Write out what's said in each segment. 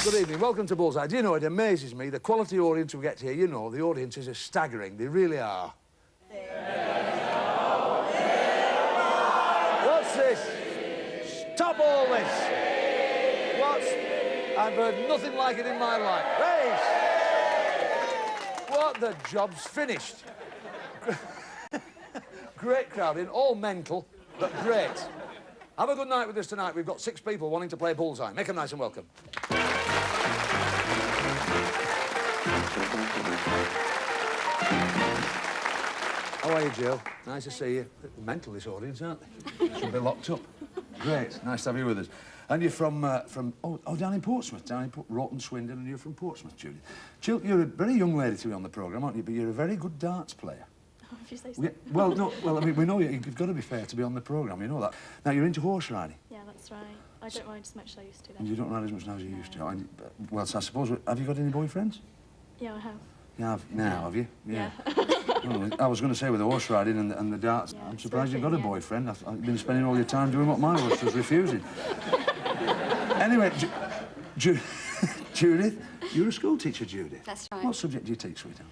Good evening, welcome to Bullseye. Do you know, it amazes me, the quality audience we get here. You know, the audiences are staggering. They really are. What's this? Stop all this! What's... I've heard nothing like it in my life. Race! What, the job's finished. Great crowd in, all mental, but great. Have a good night with us tonight. We've got 6 people wanting to play Bullseye. Make them nice and welcome. How are you, Jill? Nice to see you. Mental, this audience, aren't they? Should be locked up. Great. Nice to have you with us. And you're from down in Portsmouth, down in Rotten Swindon, and you're from Portsmouth, Judy. Jill, you're a very young lady to be on the programme, aren't you? But you're a very good darts player. Oh, if you say so. Well, no, well, I mean, we know you've got to be fair to be on the programme, you know that. Now, you're into horse riding. Yeah, that's right. I don't ride as much as I used to, though. And you don't ride as much now as you used to? Well, so I suppose, have you got any boyfriends? Yeah, I have. You have? Now, have you? Yeah. Well, I was going to say with the horse riding and the darts, Yeah, I'm surprised you've got working, a boyfriend. I've been spending all your time doing what my horse was refusing. Anyway, Judith, you're a school teacher, Judith. That's right. What subject do you teach, sweetheart?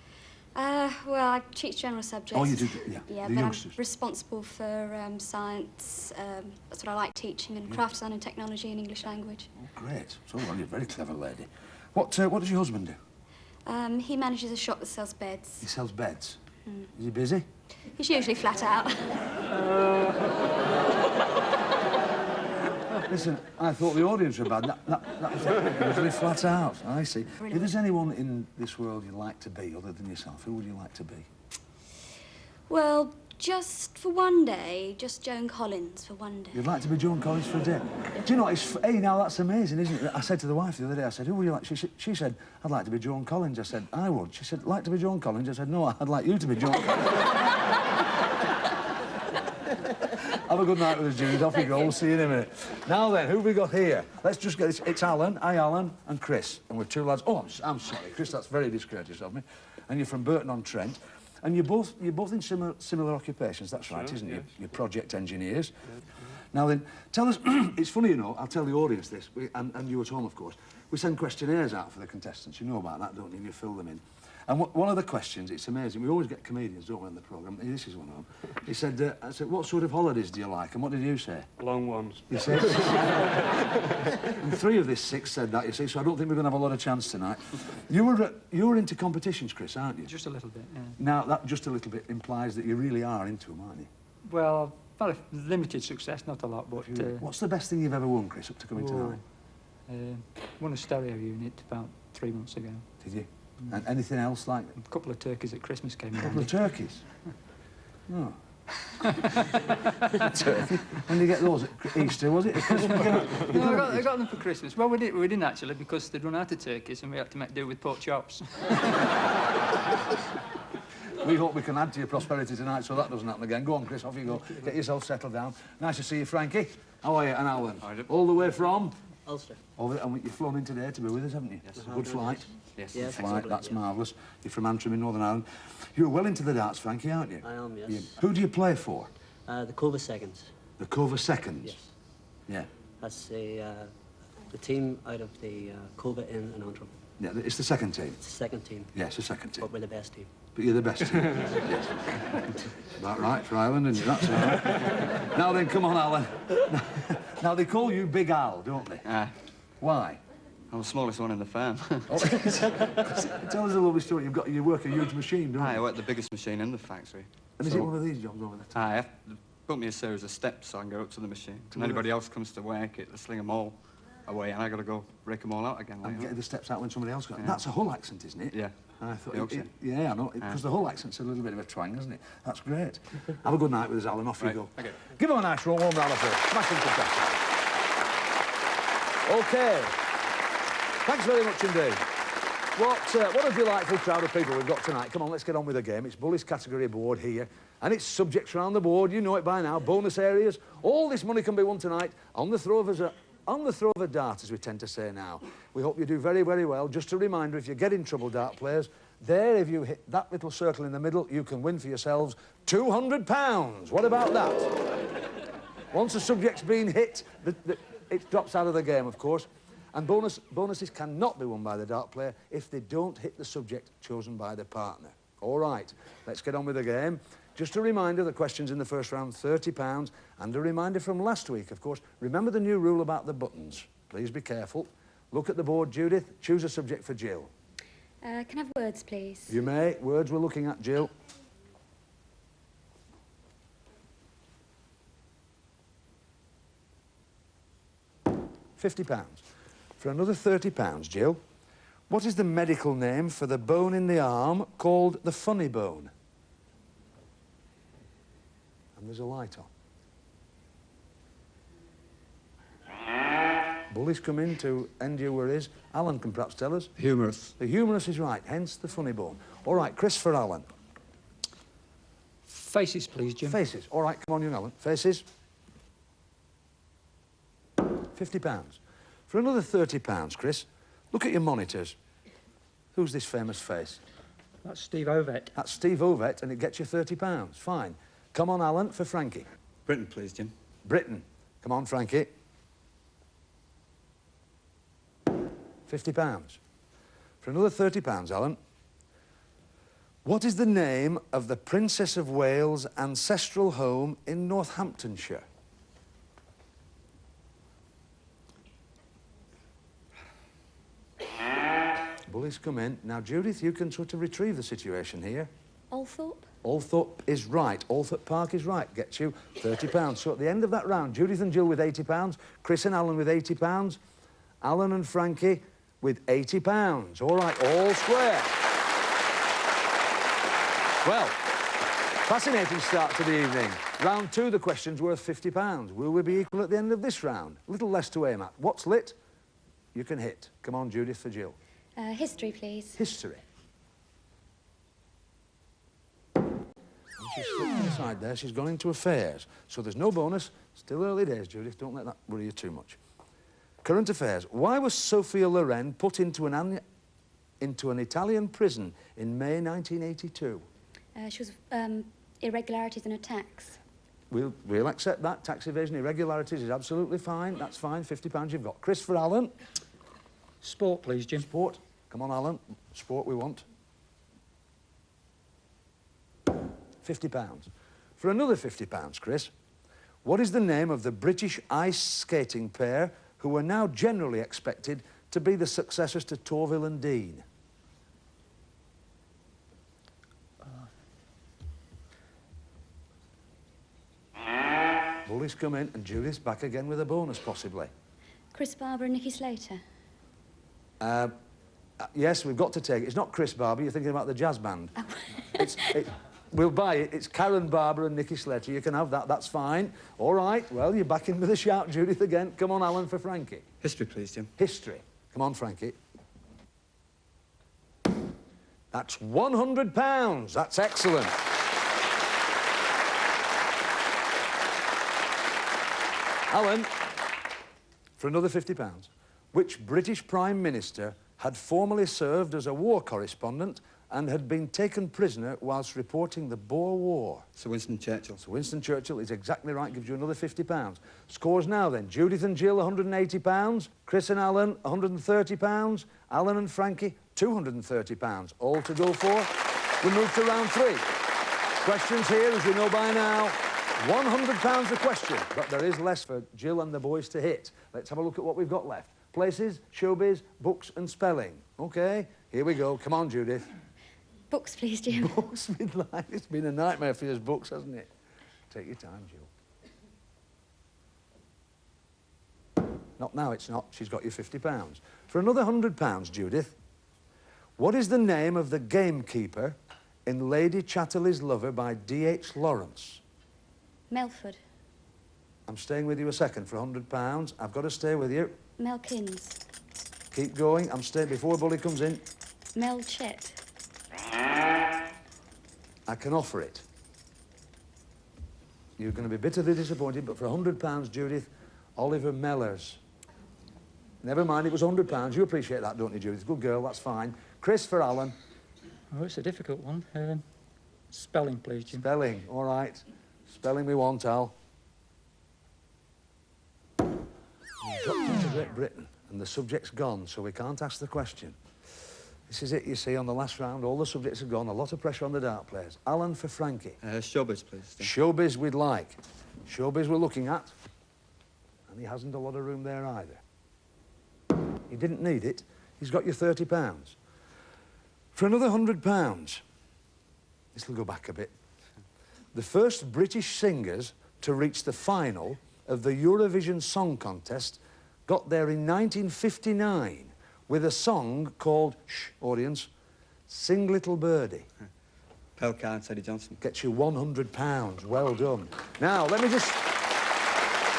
Well, I teach general subjects. Oh, you do? Yeah, yeah, the but youngsters. I'm responsible for science. That's what I like teaching, and craft design and technology and English language. Oh, great. So, well, you're a very clever lady. What does your husband do? He manages a shop that sells beds. He sells beds. Is he busy? He's usually flat out. Listen, I thought the audience were bad. That was usually flat out. I see. Really? If there's anyone in this world you'd like to be other than yourself, who would you like to be? Well, just for one day, just Joan Collins for one day. You'd like to be Joan Collins for a day? Do you know, hey, now that's amazing, isn't it? I said to the wife the other day, I said, who would you like? She said, I'd like to be Joan Collins. I said, I would. She said, like to be Joan Collins? I said, no, I'd like you to be Joan Collins. Have a good night with us, Judy. Off you go. We'll see you in a minute. Now then, who have we got here? Let's just get this. It's Alan, Alan, and Chris. And we're 2 lads. Oh, I'm sorry, Chris, that's very discourteous of me. And you're from Burton-on-Trent. And you're both in similar occupations, that's right, isn't it? Yes. You're project engineers. Yes. Now then, tell us, it's funny, you know, I'll tell the audience this, and you at home, of course. We send questionnaires out for the contestants, you know about that, don't you? And you fill them in. And one of the questions, it's amazing, we always get comedians, don't we, on the programme? This is one of them. He said, I said, what sort of holidays do you like? And what did you say? Long ones. You said? And 3 of this 6 said that, you see, so I don't think we're going to have a lot of chance tonight. You were into competitions, Chris, aren't you? Just a little bit, yeah. Now, that just a little bit implies that you really are into them, aren't you? Well, very limited success, not a lot, but... What's the best thing you've ever won, Chris, up to coming tonight? Won a stereo unit about 3 months ago. Did you? And anything else like... A couple of turkeys at Christmas came in. A couple of turkeys? No. Turkey? When did you get those? At Easter, was it? No, I got them for Christmas. Well, we didn't actually, because they'd run out of turkeys and we had to make do with pork chops. We hope we can add to your prosperity tonight so that doesn't happen again. Go on, Chris, off you go. Get yourself settled down. Nice to see you, Frankie. How are you? And Alan? All the way from? Ulster. And you've flown in today to be with us, haven't you? Yes. Good flight. Yes. Good flight, that's marvellous. You're from Antrim in Northern Ireland. You're well into the darts, Frankie, aren't you? I am, yes. Who do you play for? The Cova Seconds. The Cova Seconds? Yes. Yeah. That's the team out of the Cova Inn in Antrim. Yeah, it's the second team? It's the second team. Yes, the second team. But we're the best team. But you're the best team? Yes. About right for Ireland, isn't it? That's all right. Now then, come on, Alan. Now, they call you Big Al, don't they? Why? I'm the smallest one in the firm. Tell us a lovely story. You work a huge machine, don't you? I work the biggest machine in the factory. And is it one of these jobs over there? I have to put me a series of steps so I can go up to the machine. And anybody else comes to work it, they sling them all away, and I got to go break them all out again. And get the steps out when somebody else goes. Yeah. That's a Hull accent, isn't it? Yeah. I thought Yorkshire. Yeah, I know. Because the Hull accent's a little bit of a twang, isn't it? That's great. Have a good night with us, Alan. Off you go. Okay. Give him a nice warm round of applause. Smashing contestant. OK. Thanks very much indeed. What a delightful crowd of people we've got tonight. Come on, let's get on with the game. It's Bully's category board here, and it's subjects around the board. You know it by now. Bonus areas. All this money can be won tonight on the throw of a dart, as we tend to say now. We hope you do very, very well. Just a reminder, if you get in trouble, dart players, there, if you hit that little circle in the middle, you can win for yourselves £200. What about that? Once a subject's been hit, it drops out of the game, of course. And bonuses cannot be won by the dart player if they don't hit the subject chosen by the partner. All right, let's get on with the game. Just a reminder, the questions in the first round, £30, and a reminder from last week, of course. Remember the new rule about the buttons. Please be careful. Look at the board, Judith. Choose a subject for Jill. Can I have words, please? You may. Words we're looking at, Jill. £50. For another £30, Jill, what is the medical name for the bone in the arm called the funny bone? And there's a light on. Bully's come in to end your worries. Alan can perhaps tell us. Humorous. The humerus is right, hence the funny bone. All right, Chris for Alan. Faces, please, Jim. Faces. All right, come on, young Alan. Faces. £50. For another £30, Chris, look at your monitors. Who's this famous face? That's Steve Ovett. That's Steve Ovett, and it gets you £30. Fine. Come on, Alan, for Frankie. Britain, please, Jim. Britain. Come on, Frankie. £50. For another £30, Alan, what is the name of the Princess of Wales' ancestral home in Northamptonshire? Bully's come in. Now, Judith, you can sort of retrieve the situation here. Althorpe? Althorpe is right. Althorpe Park is right. Gets you £30. So at the end of that round, Judith and Jill with £80, Chris and Alan with £80, Alan and Frankie with £80. All right, all square. Well, fascinating start to the evening. Round 2, the question's worth £50. Will we be equal at the end of this round? A little less to aim at. What's lit? You can hit. Come on, Judith, for Jill. History, please. History. And she's slipped to the side there. She's gone into affairs. So there's no bonus. Still early days, Judith. Don't let that worry you too much. Current affairs. Why was Sophia Loren put into an Italian prison in May 1982? She was irregularities in her tax. We'll accept that. Tax evasion, irregularities is absolutely fine. That's fine. £50 you've got. Chris for Alan. Sport, please, Jim. Sport. Come on, Alan. Sport we want. £50. For another £50, Chris, what is the name of the British ice skating pair who are now generally expected to be the successors to Torvill and Dean? Bully's come in and Judith's back again with a bonus, possibly. Chris Barber and Nikki Slater. Yes, we've got to take it. It's not Chris Barber, you're thinking about the jazz band. We'll buy it. It's Karen Barber and Nikki Slater. You can have that, that's fine. All right, well, you're back in with a shout, Judith, again. Come on, Alan, for Frankie. History, please, Jim. History. Come on, Frankie. That's £100. That's excellent. Alan, for another £50. Which British Prime Minister had formerly served as a war correspondent and had been taken prisoner whilst reporting the Boer War? Sir Winston Churchill. Sir Winston Churchill is exactly right, gives you another £50. Scores now then, Judith and Jill, £180, Chris and Alan, £130, Alan and Frankie, £230, all to go for. We move to round 3. Questions here, as you know by now, £100 a question, but there is less for Jill and the boys to hit. Let's have a look at what we've got left. Places, showbiz, books and spelling. OK, here we go. Come on, Judith. Books, please, Jim. Books midline. It's been a nightmare for you, books, hasn't it? Take your time, Jill. Not now, it's not. She's got you £50. For another £100, Judith, what is the name of the gamekeeper in Lady Chatterley's Lover by D.H. Lawrence? Melford. I'm staying with you a second for £100. I've got to stay with you. Melkins. Keep going. I'm staying before Bully comes in. Mel Chet. I can offer it. You're going to be bitterly disappointed, but for £100, Judith, Oliver Mellors. Never mind, it was £100. You appreciate that, don't you, Judith? Good girl, that's fine. Chris for Alan. Oh, it's a difficult one. Spelling, please, Jim. Spelling, all right. Spelling we want, Al. You've dropped into Great Britain. and the subject's gone, so we can't ask the question. This is it, you see, on the last round, all the subjects are gone, a lot of pressure on the dart players. Alan for Frankie. Showbiz, please. Showbiz we'd like. Showbiz we're looking at. And he hasn't a lot of room there either. He didn't need it. He's got you £30. For another £100, this will go back a bit. The first British singers to reach the final of the Eurovision Song Contest got there in 1959 with a song called, shh, audience, Sing Little Birdie. Pearl Card, Eddie Johnson. Gets you £100. Well done. Now, let me just...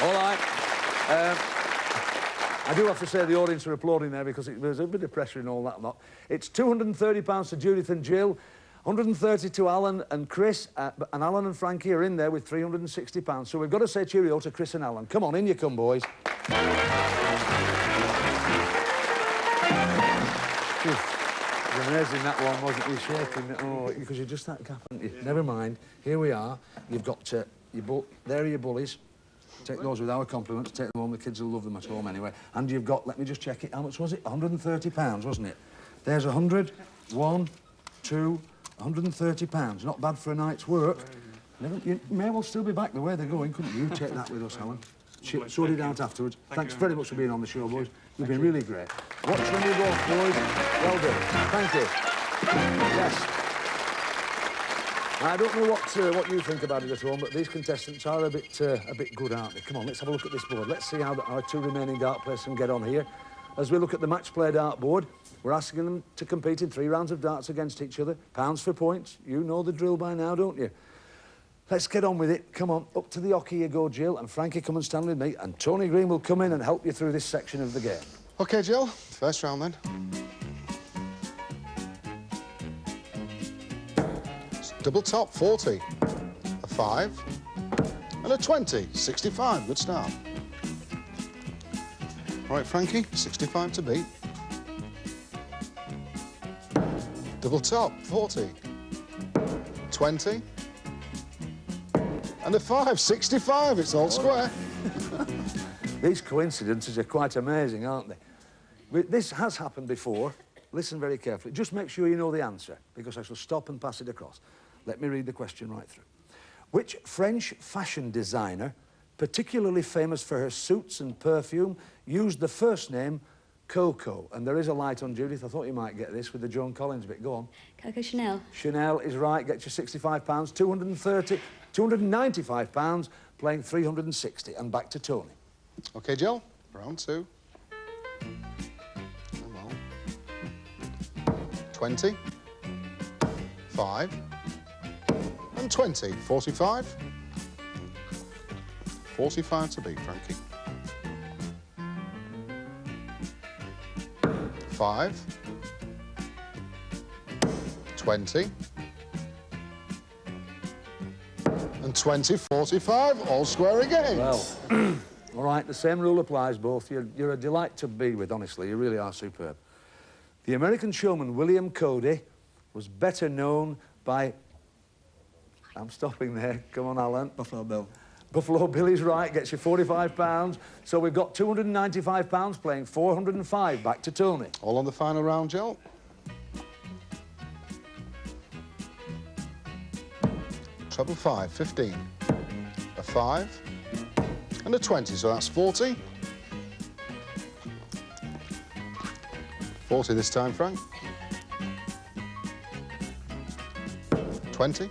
All right. I do have to say the audience are applauding there because there's a bit of pressure and all that lot. It's £230 to Judith and Jill, 130 to Alan and Chris, and Alan and Frankie are in there with £360. So we've got to say cheerio to Chris and Alan. Come on, in you come, boys. It was amazing, that one, wasn't it? Shaking. Oh, because you're just that gap, aren't you? Never mind. Here we are. You've got there are your bullies. Take those with our compliments. Take them home. The kids will love them at home anyway. And you've got, let me just check it. How much was it? £130, wasn't it? There's 100, 1, 2, £130. Not bad for a night's work. You may well still be back the way they're going, couldn't you? Take that with us, Helen. Sort it out afterwards. Thanks very much for being on the show, boys. You've been really great. Watch when you go, boys. Well done. Thank you. Yes. I don't know what you think about it at home, but these contestants are a bit good, aren't they? Come on, let's have a look at this board. Let's see how our two remaining dart players can get on here. As we look at the match play dart board, we're asking them to compete in 3 rounds of darts against each other. Pounds for points. You know the drill by now, don't you? Let's get on with it. Come on, up to the hockey you go, Jill, and Frankie, come and stand with me, and Tony Green will come in and help you through this section of the game. OK, Jill, first round then. Double top, 40. A 5. And a 20, 65. Good start. All right, Frankie, 65 to beat. Double top, 40. 20. And a 5, 65. It's all square. These coincidences are quite amazing, aren't they? This has happened before. Listen very carefully. Just make sure you know the answer, because I shall stop and pass it across. Let me read the question right through. Which French fashion designer, particularly famous for her suits and perfume, used the first name Coco? And there is a light on Judith. I thought you might get this with the Joan Collins bit. Go on. Coco Chanel. Chanel is right. Gets you £65, 230, £295, playing 360. And back to Tony. OK, Jill, round 2. 20. 5. And 20, 45. 45 to beat, Frankie. 5. 20. And 20, 45, all square again. Well, all right, the same rule applies both. You're a delight to be with, honestly. You really are superb. The American showman William Cody was better known by... I'm stopping there. Come on, Alan. Buffalo Bill. Buffalo Bill is right, gets you £45. So we've got £295 playing 405. Back to Tony. All on the final round, Jill. Treble 5, 15. A 5. And a 20, so that's 40. 40 this time, Frank. 20.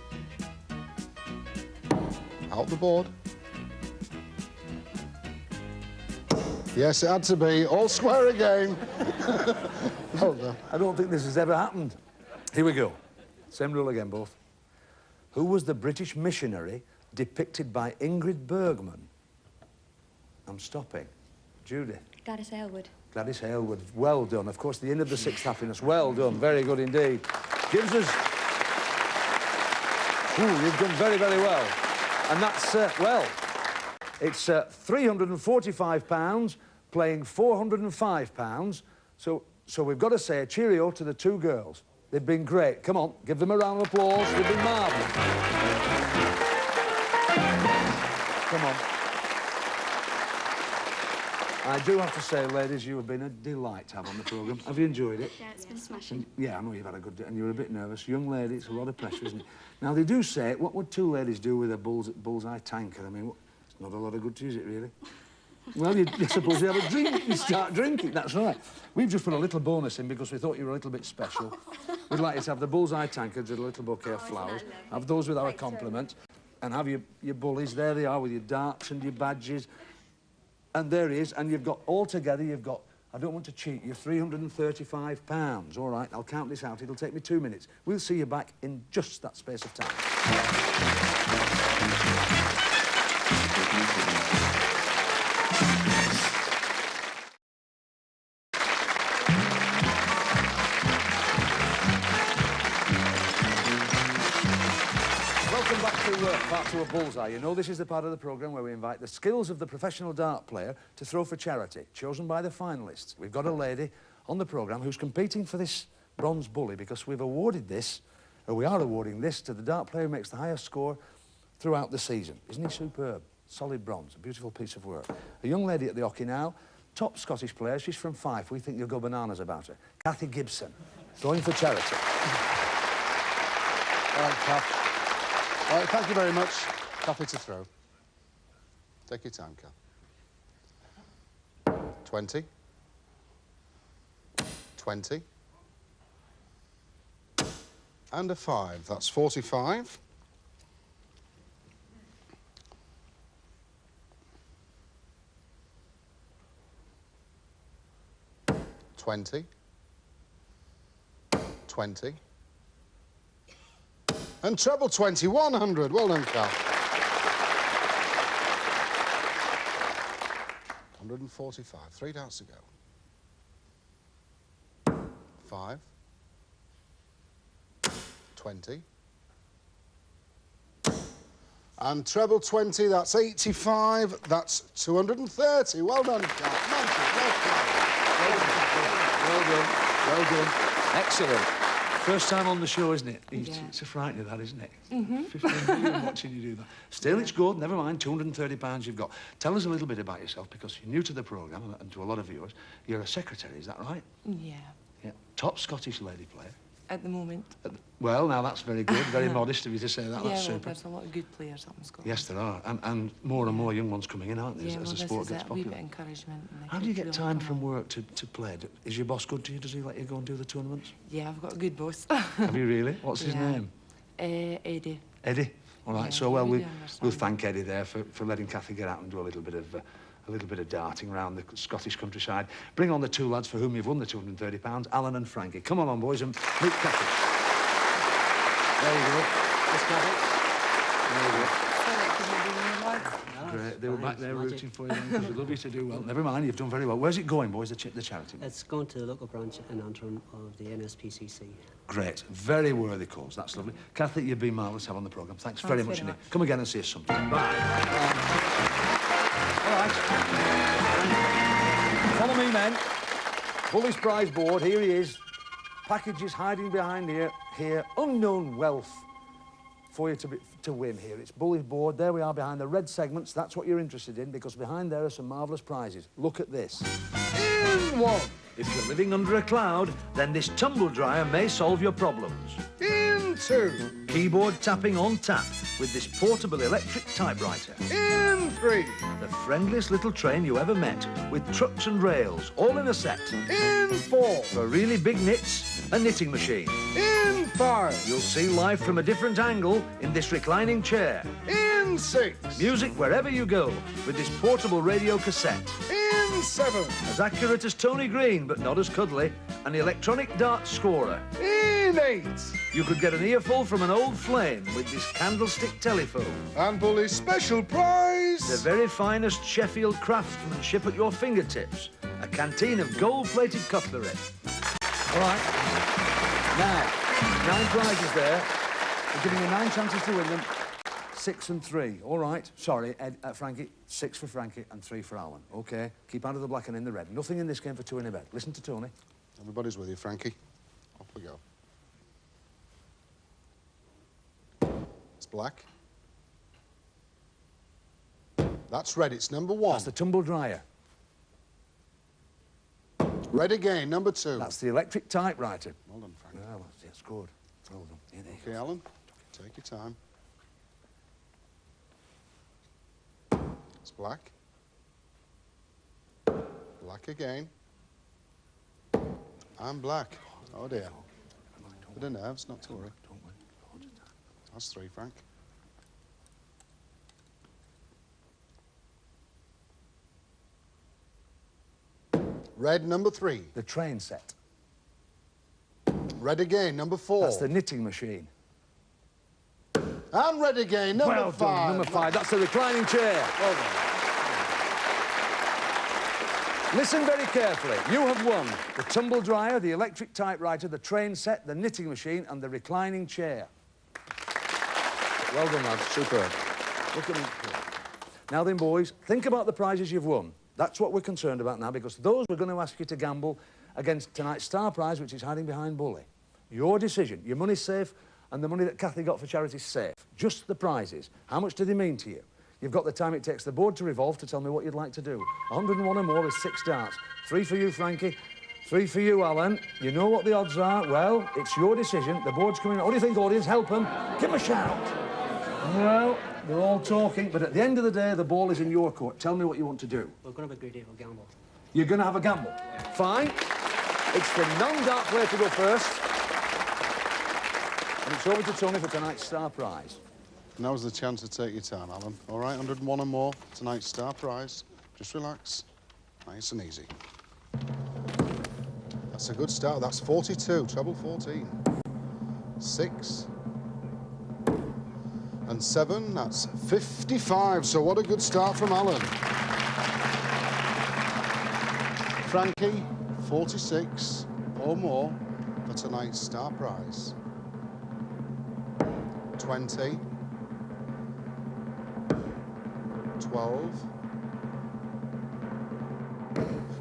Out the board. Yes, it had to be. All square again. Well done. I don't think this has ever happened. Here we go. Same rule again, both. Who was the British missionary depicted by Ingrid Bergman? I'm stopping. Judith. Gladys Aylward. Gladys Aylward. Well done. Of course, the inn of the sixth happiness. Well done. Very good indeed. Gives us... Ooh, you've done very, very well. And that's, well, it's £345 playing £405. So we've got to say a cheerio to the two girls. They've been great. Come on, give them a round of applause. They've been marvellous. Come on. I do have to say, ladies, you have been a delight to have on the programme. Have you enjoyed it? Yeah, it's been smashing. Yeah, I know you've had a good day, and you were a bit nervous. Young lady, it's a lot of pressure, isn't it? Now, they do say, what would two ladies do with a bullseye tanker? I mean, it's not a lot of good to use it, really. Well, I suppose you have a drink, you start drinking, that's right. We've just put a little bonus in because we thought you were a little bit special. We'd like you to have the bullseye tankers with a little bouquet of flowers, have those with our compliment, and have your bullies, there they are, with your darts and your badges. And there he is, and you've got, altogether, you've got, I don't want to cheat you, £335. All right, I'll count this out, it'll take me 2 minutes. We'll see you back in just that space of time. Welcome back to part 2 of Bullseye. You know, this is the part of the programme where we invite the skills of the professional dart player to throw for charity, chosen by the finalists. We've got a lady on the programme who's competing for this bronze bully because we've awarded this, or we are awarding this, to the dart player who makes the highest score throughout the season. Isn't he superb? Solid bronze, a beautiful piece of work. A young lady at the hockey now, top Scottish player. She's from Fife. We think you'll go bananas about her. Cathy Gibson, throwing for charity. All right, Kath. All right, thank you very much. Happy to throw. Take your time, Kath. 20. 20. And a 5. That's 45. $20. 20. And treble 20, 100. Well done, Kath. 145. 3 darts to go. 5. 20. And treble 20, that's 85. That's 230. Well done, Kath. Well done. Well done. Excellent. First time on the show, isn't it? Yeah. It's a frightener, that, isn't it? 15 million watching you do that. Still, it's good. Never mind, £230 you've got. Tell us a little bit about yourself, because you're new to the programme, and to a lot of viewers. You're a secretary, is that right? Yeah, Yeah. Top Scottish lady player. at the moment. Well, now that's very good. Very modest of you to say that. Yeah, That's well, super. there's a lot of good players up in Scotland. Yes, there are. And more and more young ones coming in, aren't there, Yeah, as well, the sport this gets is a wee popular. bit of encouragement. And How do you get time from work to play? Is your boss good to you? Does he let you go and do the tournaments? Yeah, I've got a good boss. Have you really? What's his Yeah. name? Eddie. Eddie? All right, Yeah, so well, he really we'll understands. thank Eddie there for letting Cathy get out and do a little bit of darting around the Scottish countryside. Bring on the two lads for whom you've won the £230, Alan and Frankie. Come on, boys, and meet Cathy. There you go. Let's go. There you go. Great. They were back there rooting for you, because we love you to do well. Never mind, you've done very well. Where's it going, boys, the charity? It's going to the local branch in Antrim of the NSPCC. Great. Very worthy cause. That's lovely. Cathy, you've been marvellous to have on the programme. Thanks very much indeed. Come again and see us sometime. Bye. All right. Follow me, men. Bully's prize board. Here he is. Packages hiding behind here. Unknown wealth for you to win here. It's Bully's board. There we are behind the red segments. That's what you're interested in, because behind there are some marvellous prizes. Look at this. In one. If you're living under a cloud, then this tumble dryer may solve your problems. In two. Keyboard tapping on tap with this portable electric typewriter. In three. The friendliest little train you ever met, with trucks and rails, all in a set. In four. For really big knits, a knitting machine. In five. You'll see life from a different angle in this reclining chair. In six. Music wherever you go with this portable radio cassette. In seven. As accurate as Tony Green, but not as cuddly, an electronic dart scorer. In eight. You could get an earful from an old flame with this candlestick telephone. And Bully's special The prize. very finest Sheffield craftsmanship at your fingertips. A canteen of gold-plated cutlery. All right. Now, 9 prizes there. We're giving you 9 chances to win them. 6 and 3. All right. Sorry, Frankie. 6 for Frankie and 3 for Alan. OK. Keep out of the black and in the red. Nothing in this game for 2 in a bed. Listen to Tony. Everybody's with you, Frankie. Off we go. It's black. That's red. It's number 1. That's the tumble dryer. Red again, number 2. That's the electric typewriter. Well done, Frank. Well, that's good. Well done. Here they Okay, Alan, take your time. It's black. Black again. And black. Oh dear. Bit of nerves, not to worry. That's 3, Frank. Red, number 3. The train set. Red again, number 4. That's the knitting machine. And red again, number Well 5. done, number 5. That's the reclining chair. Well done. Listen very carefully. You have won the tumble dryer, the electric typewriter, the train set, the knitting machine, and the reclining chair. Well done, lads. Superb. Look at them. Now then, boys, think about the prizes you've won. That's what we're concerned about now, because those we're going to ask you to gamble against tonight's star prize, which is hiding behind Bully. Your decision. Your money's safe, and the money that Cathy got for charity's safe. Just the prizes. How much do they mean to you? You've got the time it takes the board to revolve to tell me what you'd like to do. 101 or more is 6 darts. 3 for you, Frankie. 3 for you, Alan. You know what the odds are. Well, it's your decision. The board's coming up. What do you think, audience? Help them. Give them a shout. Well, they're all talking, but at the end of the day, the ball is in your court. Tell me what you want to do. We're going to have a great deal of gamble. You're going to have a gamble. Fine. It's the non-dart player to go first. And it's over to Tony for tonight's star prize. Now's the chance to take your time, Alan. All right, 101 or more, tonight's star prize. Just relax. Nice and easy. That's a good start. That's 42, treble 14. 6. And 7, that's 55. So what a good start from Alan. Frankie, 46 or more for tonight's star prize. 20. 12.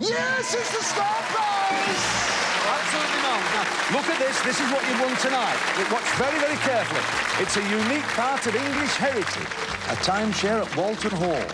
Yes, it's the star prize! Absolutely not. Now, look at this. This is what you've won tonight. Watch very, very carefully. It's a unique part of English heritage, a timeshare at Walton Hall.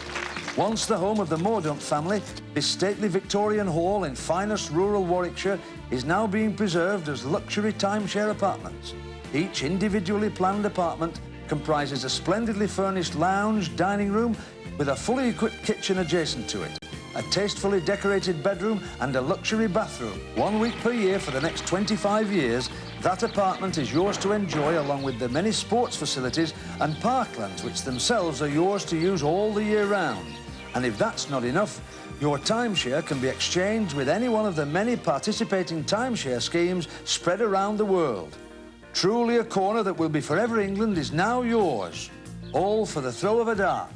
Once the home of the Mordaunt family, this stately Victorian hall in finest rural Warwickshire is now being preserved as luxury timeshare apartments. Each individually planned apartment comprises a splendidly furnished lounge, dining room, with a fully equipped kitchen adjacent to it, a tastefully decorated bedroom and a luxury bathroom. 1 week per year for the next 25 years, that apartment is yours to enjoy along with the many sports facilities and parklands which themselves are yours to use all the year round. And if that's not enough, your timeshare can be exchanged with any one of the many participating timeshare schemes spread around the world. Truly a corner that will be forever England is now yours, all for the throw of a dart.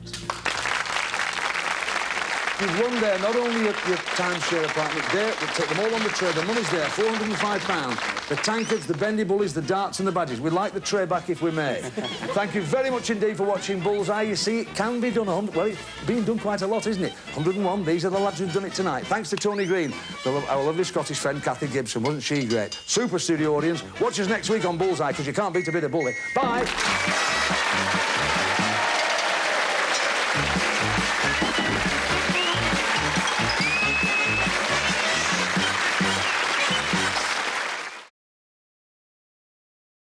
You've won there not only your timeshare apartment there, we'll take them all on the tray. The money's there, £405. The tankards, the bendy bullies, the darts and the badges. We'd like the tray back if we may. Thank you very much indeed for watching Bullseye. You see, it can be done. Well, it's been done quite a lot, isn't it? 101, these are the lads who've done it tonight. Thanks to Tony Green, our lovely Scottish friend Cathy Gibson. Wasn't she great? Super studio audience. Watch us next week on Bullseye, because you can't beat a bit of bully. Bye.